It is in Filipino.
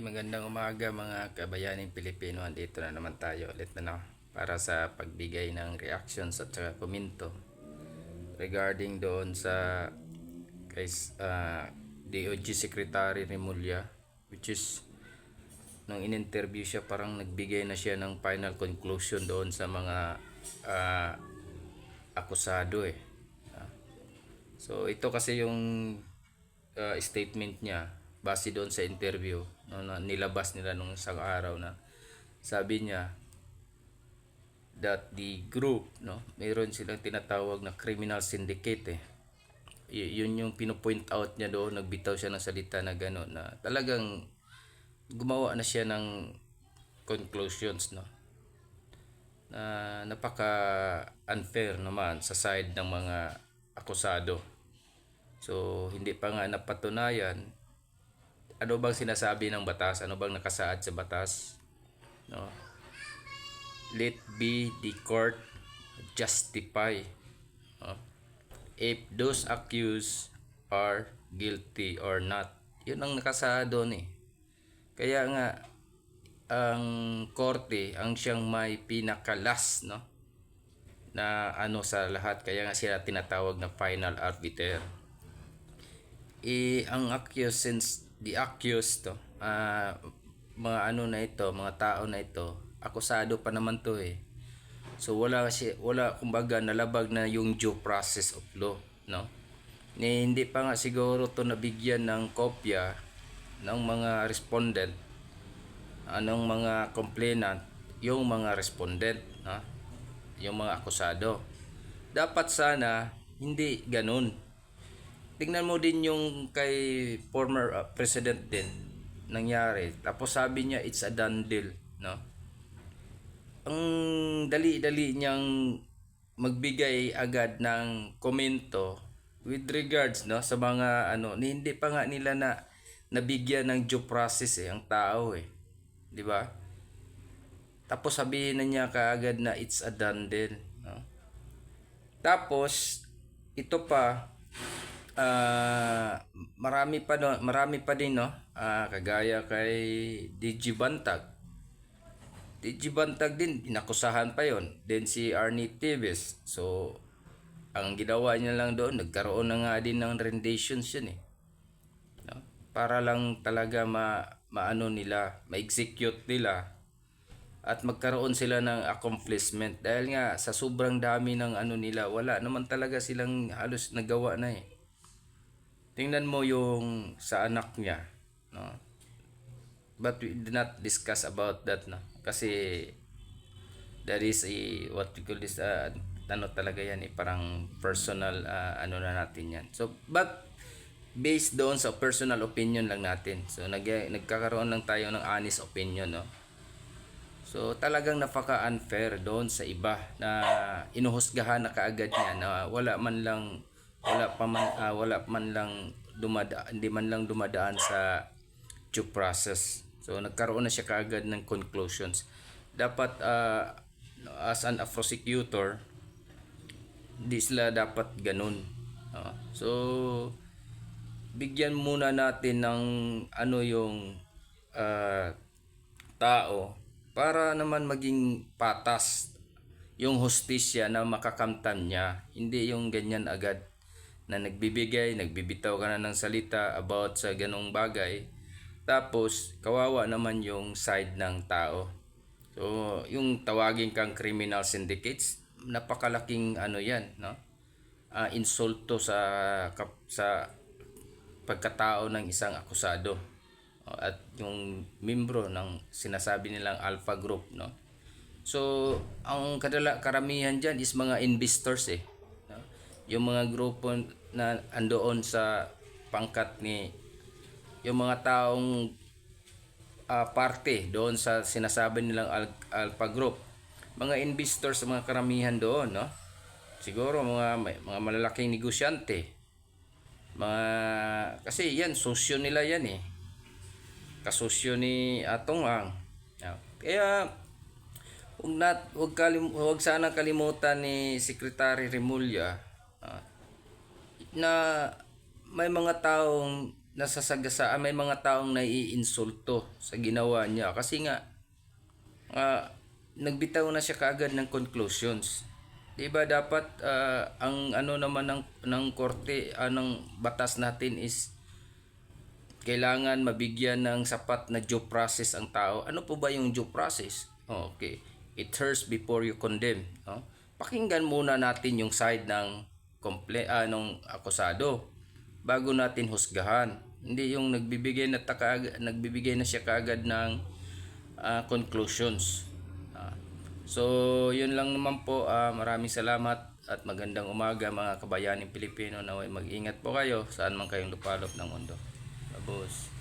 Magandang umaga mga kabayaning Pilipino. Andito na naman tayo ulit para sa pagbigay ng reactions at saka komento regarding doon sa kay DOJ Secretary Remulla, which is nung in-interview siya parang nagbigay na siya ng final conclusion doon sa mga akusado eh. So ito kasi yung statement niya base doon sa interview na nilabas nila nung isang araw, na sabi niya that the group, mayroon silang tinatawag na criminal syndicate eh. Yun yung pinopoint out niya doon. Nagbitaw siya ng salita na gano'n, na talagang gumawa na siya ng conclusions na napaka unfair naman sa side ng mga akusado. So hindi pa nga napatunayan ano bang sinasabi ng batas, ano bang nakasaad sa batas, let be the court justify if those accused are guilty or not. Yun ang nakasaad doon eh. Kaya nga ang korte ang siyang may pinakalas na sa lahat, kaya nga sila tinatawag na final arbiter. Ang accused, since the accused mga tao na ito, akusado pa naman to eh. So wala kumbaga nalabag na yung due process of law, hindi pa nga siguro to nabigyan ng kopya ng mga respondent, anong mga complainant, yung mga respondent, yung mga akusado. Dapat sana hindi ganun. Tingnan mo din yung kay former president din nangyari. Tapos sabi niya it's a done deal, Ang dali-dali niyang magbigay agad ng komento with regards sa mga hindi pa nga nila na nabigyan ng due process ang tao eh. 'Di ba? Tapos sabihin na niya kaagad na it's a done deal, Tapos ito pa, marami pa din kagaya kay DG Bantag din, inakusahan pa yon. Then si Arnie Tevez, so ang ginawa niya lang doon, nagkaroon na nga din ng renditions yun eh, para lang talaga ma-execute nila at magkaroon sila ng accomplishment, dahil nga sa sobrang dami ng nila, wala naman talaga silang halos nagawa na eh. Tingnan mo yung sa anak niya, but we did not discuss about that kasi that is what we call this talaga yan parang personal na natin yan. So but based doon sa personal opinion lang natin, so nagkakaroon lang tayo ng honest opinion, So talagang napaka unfair doon sa iba na inuhusgahan na kaagad niya na hindi man lang dumadaan sa due process. So nagkaroon na siya kaagad ng conclusions. Dapat as an prosecutor, hindi sila dapat ganun. So bigyan muna natin ng yung tao para naman maging patas yung hustisya na makakamtan niya. Hindi yung ganyan agad na nagbibitaw ka na ng salita about sa ganong bagay, tapos kawawa naman yung side ng tao. So yung tawagin kang criminal syndicates, napakalaking yan, insulto sa pagkatao ng isang akusado at yung membro ng sinasabi nilang Alpha Group, So ang karamihan dyan is mga investors eh, yung mga grupo na andoon sa pangkat ni yung mga taong parte doon sa sinasabi nilang Alpha Group, mga investors, mga karamihan doon, siguro mga malalaking negosyante, kasi yan sosyo nila yan eh, kasosyo ni Atong Ang. Kaya huwag sana kalimutan ni Secretary Remulla na may mga taong nasasagasaan, may mga taong naiinsulto sa ginawa niya kasi nga nagbitaw na siya kaagad ng conclusions. 'Di ba dapat ang ano naman ng korte, ng batas natin is kailangan mabigyan ng sapat na due process ang tao. Ano po ba yung due process? Okay. It hears before you condemn. No? Pakinggan muna natin yung side ng ng akusado bago natin husgahan. Hindi yung nagbibigay na siya kaagad ng conclusions. So, yun lang naman po. Maraming salamat at magandang umaga mga kabayaning Pilipino. Naway mag-ingat po kayo saan man kayong lupalop ng mundo. Babos.